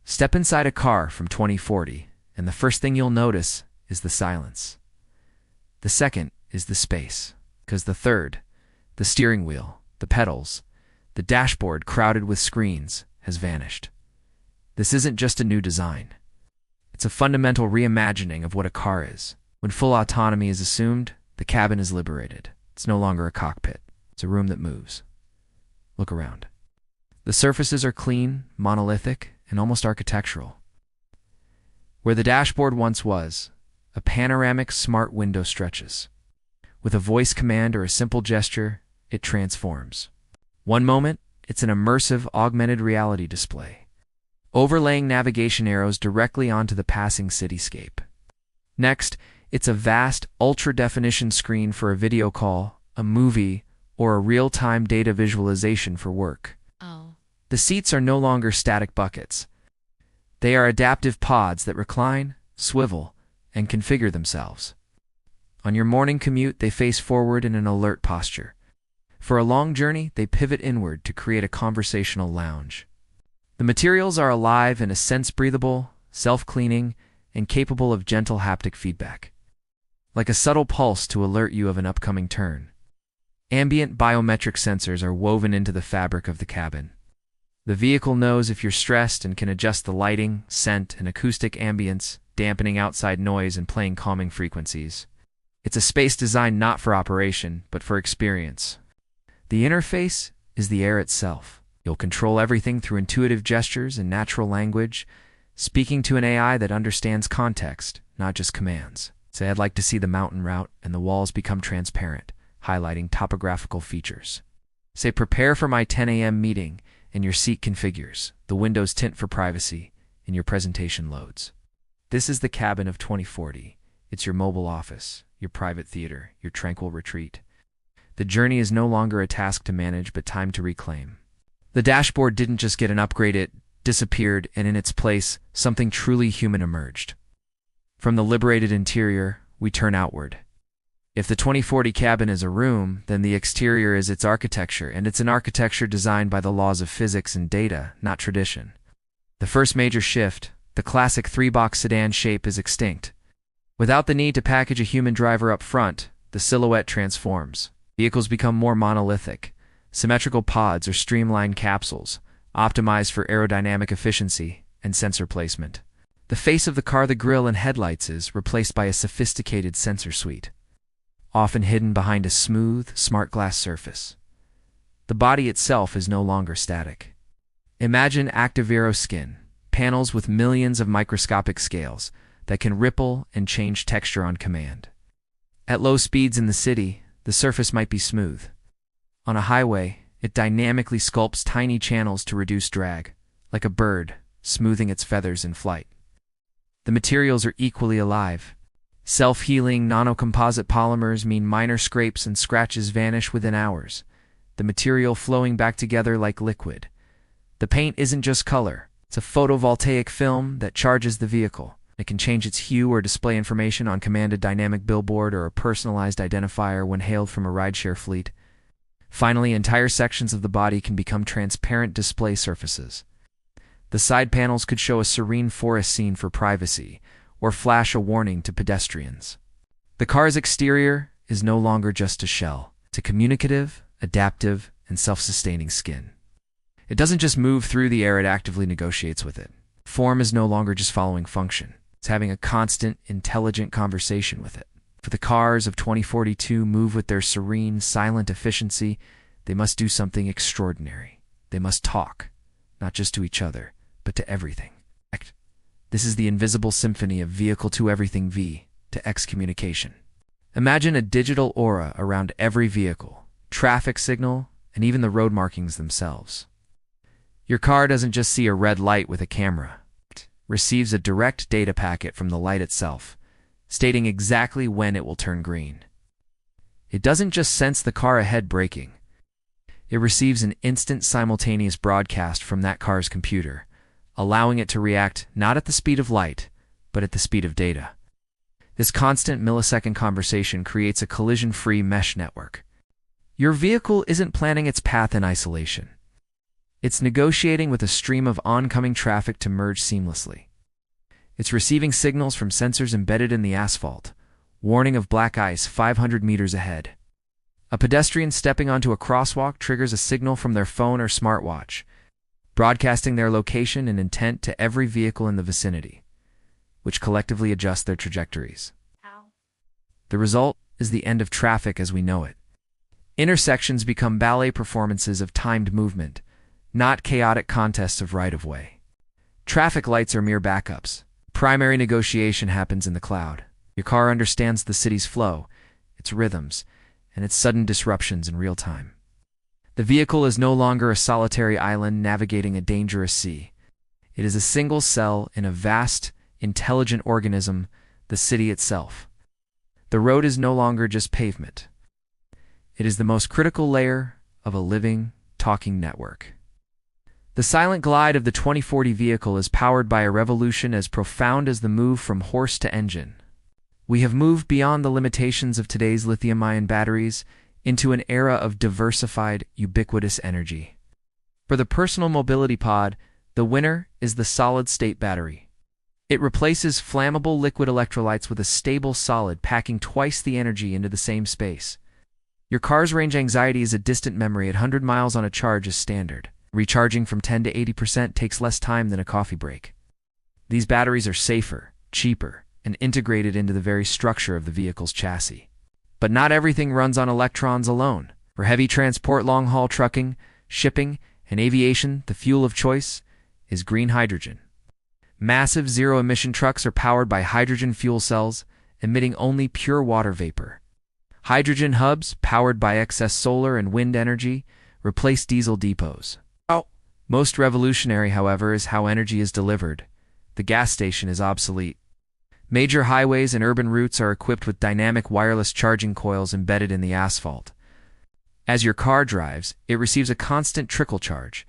Step inside a car from 2040, and the first thing you'll notice is the silence. The second is the space, because the third, the steering wheel, the pedals, the dashboard crowded with screens, has vanished. This isn't just a new design. It's a fundamental reimagining of what a car is. When full autonomy is assumed, the cabin is liberated. It's no longer a cockpit. It's a room that moves. Look around. The surfaces are clean, monolithic, and almost architectural. Where the dashboard once was, a panoramic smart window stretches. With a voice command or a simple gesture, it transforms. One moment, it's an immersive augmented reality display, overlaying navigation arrows directly onto the passing cityscape. Next, it's a vast, ultra-definition screen for a video call, a movie, or a real-time data visualization for work. The seats are no longer static buckets. They are adaptive pods that recline, swivel, and configure themselves. On your morning commute, they face forward in an alert posture. For a long journey, they pivot inward to create a conversational lounge. The materials are alive in a sense breathable, self-cleaning, and capable of gentle haptic feedback. Like a subtle pulse to alert you of an upcoming turn. Ambient biometric sensors are woven into the fabric of the cabin. The vehicle knows if you're stressed and can adjust the lighting, scent, and acoustic ambience, dampening outside noise and playing calming frequencies. It's a space designed not for operation, but for experience. The interface is the air itself. You'll control everything through intuitive gestures and natural language, speaking to an AI that understands context, not just commands. Say, I'd like to see the mountain route, and the walls become transparent, highlighting topographical features. Say, prepare for my 10 a.m. meeting, and your seat configures. The windows tint for privacy, and your presentation loads. This is the cabin of 2040. It's your mobile office, your private theater, your tranquil retreat. The journey is no longer a task to manage, but time to reclaim. The dashboard didn't just get an upgrade, it disappeared, and in its place, something truly human emerged. From the liberated interior, we turn outward. If the 2040 cabin is a room, then the exterior is its architecture, and it's an architecture designed by the laws of physics and data, not tradition. The first major shift, the classic three-box sedan shape, is extinct. Without the need to package a human driver up front, the silhouette transforms. Vehicles become more monolithic. Symmetrical pods or streamlined capsules, optimized for aerodynamic efficiency and sensor placement. The face of the car, the grille and headlights, is replaced by a sophisticated sensor suite, often hidden behind a smooth, smart glass surface. The body itself is no longer static. Imagine active aeroskin, panels with millions of microscopic scales that can ripple and change texture on command. At low speeds in the city, the surface might be smooth. On a highway, it dynamically sculpts tiny channels to reduce drag, like a bird smoothing its feathers in flight. The materials are equally alive. Self-healing nanocomposite polymers mean minor scrapes and scratches vanish within hours, the material flowing back together like liquid. The paint isn't just color. It's a photovoltaic film that charges the vehicle. It can change its hue or display information on command, a dynamic billboard or a personalized identifier when hailed from a rideshare fleet. Finally, entire sections of the body can become transparent display surfaces. The side panels could show a serene forest scene for privacy, or flash a warning to pedestrians. The car's exterior is no longer just a shell. It's a communicative, adaptive, and self-sustaining skin. It doesn't just move through the air, it actively negotiates with it. Form is no longer just following function. It's having a constant, intelligent conversation with it. For the cars of 2042 move with their serene, silent efficiency, they must do something extraordinary. They must talk, not just to each other, but to everything. This is the invisible symphony of vehicle to everything V to X communication. Imagine a digital aura around every vehicle, traffic signal, and even the road markings themselves. Your car doesn't just see a red light with a camera. It receives a direct data packet from the light itself, stating exactly when it will turn green. It doesn't just sense the car ahead braking. It receives an instant simultaneous broadcast from that car's computer, allowing it to react not at the speed of light, but at the speed of data. This constant millisecond conversation creates a collision-free mesh network. Your vehicle isn't planning its path in isolation. It's negotiating with a stream of oncoming traffic to merge seamlessly. It's receiving signals from sensors embedded in the asphalt, warning of black ice 500 meters ahead. A pedestrian stepping onto a crosswalk triggers a signal from their phone or smartwatch, broadcasting their location and intent to every vehicle in the vicinity, which collectively adjusts their trajectories. The result is the end of traffic as we know it. Intersections become ballet performances of timed movement, not chaotic contests of right-of-way. Traffic lights are mere backups. Primary negotiation happens in the cloud. Your car understands the city's flow, its rhythms, and its sudden disruptions in real time. The vehicle is no longer a solitary island navigating a dangerous sea. It is a single cell in a vast, intelligent organism, the city itself. The road is no longer just pavement. It is the most critical layer of a living, talking network. The silent glide of the 2040 vehicle is powered by a revolution as profound as the move from horse to engine. We have moved beyond the limitations of today's lithium-ion batteries into an era of diversified, ubiquitous energy. For the personal mobility pod, the winner is the solid-state battery. It replaces flammable liquid electrolytes with a stable solid, packing twice the energy into the same space. Your car's range anxiety is a distant memory. At 100 miles on a charge is standard. Recharging from 10 to 80% takes less time than a coffee break. These batteries are safer, cheaper, and integrated into the very structure of the vehicle's chassis. But not everything runs on electrons alone. For heavy transport, long-haul trucking, shipping, and aviation, the fuel of choice is green hydrogen. Massive zero-emission trucks are powered by hydrogen fuel cells, emitting only pure water vapor. Hydrogen hubs, powered by excess solar and wind energy, replace diesel depots. Most revolutionary, however, is how energy is delivered. The gas station is obsolete. Major highways and urban routes are equipped with dynamic wireless charging coils embedded in the asphalt. As your car drives, it receives a constant trickle charge.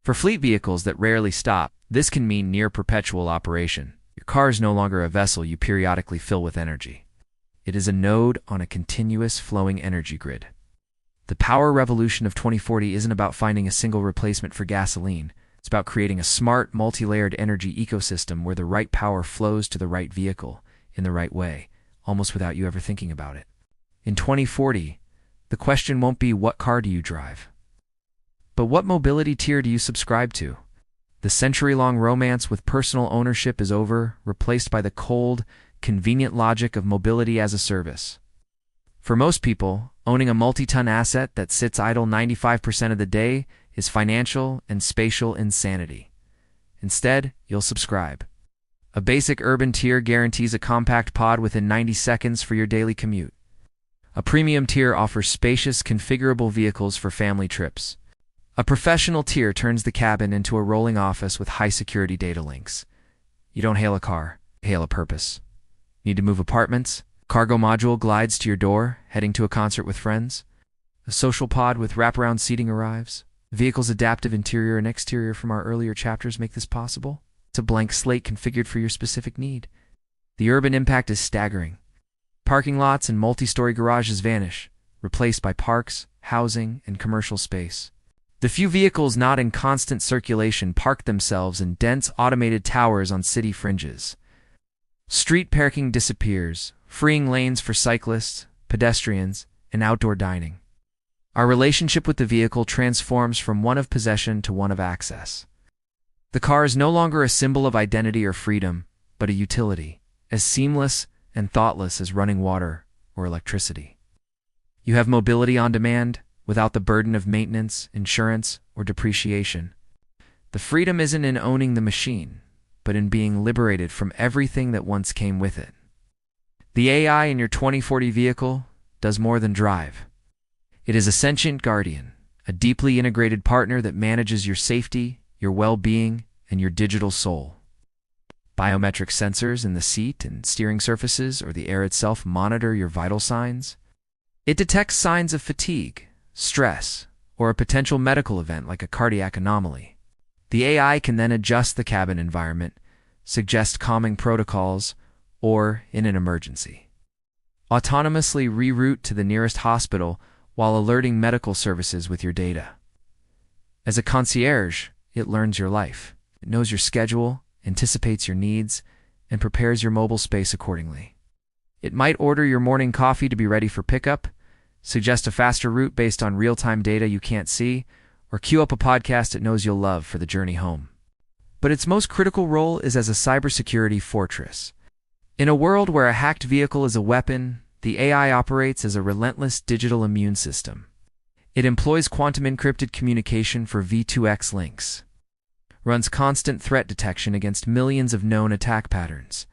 For fleet vehicles that rarely stop, this can mean near perpetual operation. Your car is no longer a vessel you periodically fill with energy. It is a node on a continuous flowing energy grid. The power revolution of 2040 isn't about finding a single replacement for gasoline. It's about creating a smart, multi-layered energy ecosystem where the right power flows to the right vehicle in the right way, almost without you ever thinking about it. In 2040, the question won't be what car do you drive, but what mobility tier do you subscribe to? The century-long romance with personal ownership is over, replaced by the cold, convenient logic of mobility as a service. For most people, owning a multi-ton asset that sits idle 95% of the day is financial and spatial insanity. Instead, you'll subscribe. A basic urban tier guarantees a compact pod within 90 seconds for your daily commute. A premium tier offers spacious, configurable vehicles for family trips. A professional tier turns the cabin into a rolling office with high-security data links. You don't hail a car, you hail a purpose. Need to move apartments? Cargo module glides to your door, heading to a concert with friends. A social pod with wraparound seating arrives. The vehicle's adaptive interior and exterior from our earlier chapters make this possible. It's a blank slate configured for your specific need. The urban impact is staggering. Parking lots and multi-story garages vanish, replaced by parks, housing, and commercial space. The few vehicles not in constant circulation park themselves in dense automated towers on city fringes. Street parking disappears, freeing lanes for cyclists, pedestrians, and outdoor dining. Our relationship with the vehicle transforms from one of possession to one of access. The car is no longer a symbol of identity or freedom, but a utility, as seamless and thoughtless as running water or electricity. You have mobility on demand, without the burden of maintenance, insurance, or depreciation. The freedom isn't in owning the machine, but in being liberated from everything that once came with it. The AI in your 2040 vehicle does more than drive. It is a sentient guardian, a deeply integrated partner that manages your safety, your well-being, and your digital soul. Biometric sensors in the seat and steering surfaces or the air itself monitor your vital signs. It detects signs of fatigue, stress, or a potential medical event like a cardiac anomaly. The AI can then adjust the cabin environment, suggest calming protocols, or, in an emergency, autonomously reroute to the nearest hospital while alerting medical services with your data. As a concierge, it learns your life. It knows your schedule, anticipates your needs, and prepares your mobile space accordingly. It might order your morning coffee to be ready for pickup, suggest a faster route based on real-time data you can't see, or queue up a podcast it knows you'll love for the journey home. But its most critical role is as a cybersecurity fortress. In a world where a hacked vehicle is a weapon, the AI operates as a relentless digital immune system. It employs quantum-encrypted communication for V2X links, runs constant threat detection against millions of known attack patterns,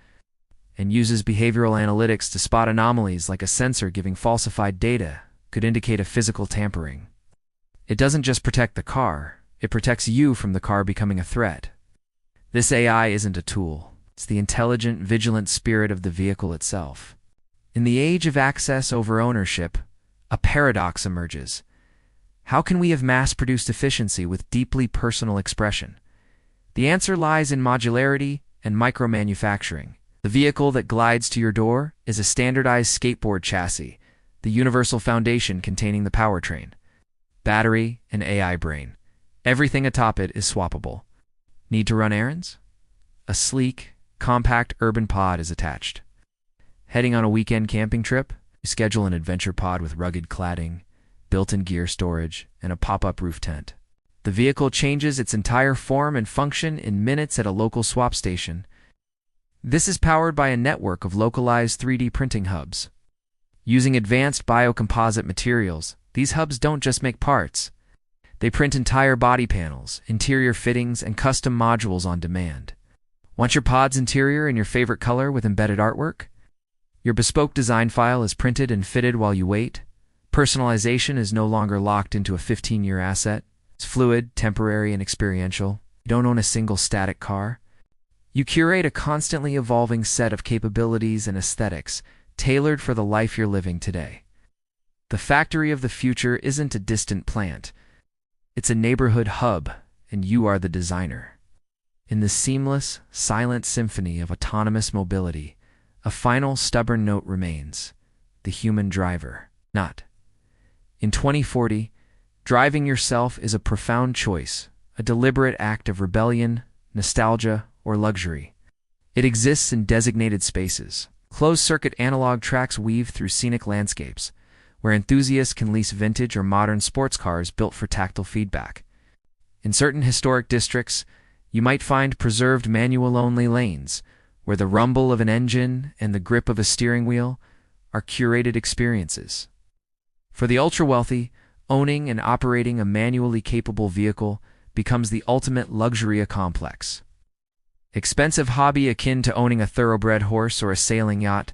and uses behavioral analytics to spot anomalies like a sensor giving falsified data could indicate a physical tampering. It doesn't just protect the car, it protects you from the car becoming a threat. This AI isn't a tool, it's the intelligent, vigilant spirit of the vehicle itself. In the age of access over ownership, a paradox emerges. How can we have mass-produced efficiency with deeply personal expression? The answer lies in modularity and micromanufacturing. The vehicle that glides to your door is a standardized skateboard chassis, the universal foundation containing the powertrain, battery, and AI brain. Everything atop it is swappable. Need to run errands? A sleek, compact urban pod is attached. Heading on a weekend camping trip? You schedule an adventure pod with rugged cladding, built-in gear storage, and a pop-up roof tent. The vehicle changes its entire form and function in minutes at a local swap station. This is powered by a network of localized 3D printing hubs. Using advanced biocomposite materials, these hubs don't just make parts. They print entire body panels, interior fittings, and custom modules on demand. Want your pod's interior in your favorite color with embedded artwork? Your bespoke design file is printed and fitted while you wait. Personalization is no longer locked into a 15-year asset. It's fluid, temporary, and experiential. You don't own a single static car. You curate a constantly evolving set of capabilities and aesthetics tailored for the life you're living today. The factory of the future isn't a distant plant. It's a neighborhood hub, and you are the designer. In the seamless, silent symphony of autonomous mobility, a final stubborn note remains: the human driver, not. In 2040, driving yourself is a profound choice, a deliberate act of rebellion, nostalgia, or luxury. It exists in designated spaces. Closed-circuit analog tracks weave through scenic landscapes, where enthusiasts can lease vintage or modern sports cars built for tactile feedback. In certain historic districts, you might find preserved manual-only lanes, where the rumble of an engine and the grip of a steering wheel are curated experiences. For the ultra-wealthy, owning and operating a manually capable vehicle becomes the ultimate luxury complex. Expensive hobby akin to owning a thoroughbred horse or a sailing yacht.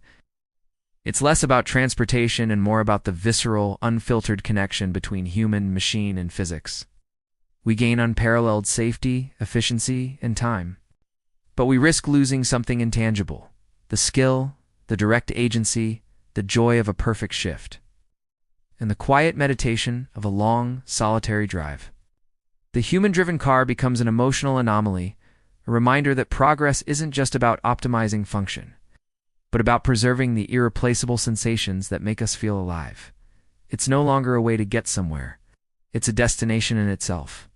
It's less about transportation and more about the visceral, unfiltered connection between human, machine, and physics. We gain unparalleled safety, efficiency, and time. But we risk losing something intangible: the skill, the direct agency, the joy of a perfect shift, and the quiet meditation of a long, solitary drive. The human-driven car becomes an emotional anomaly, a reminder that progress isn't just about optimizing function, but about preserving the irreplaceable sensations that make us feel alive. It's no longer a way to get somewhere. It's a destination in itself.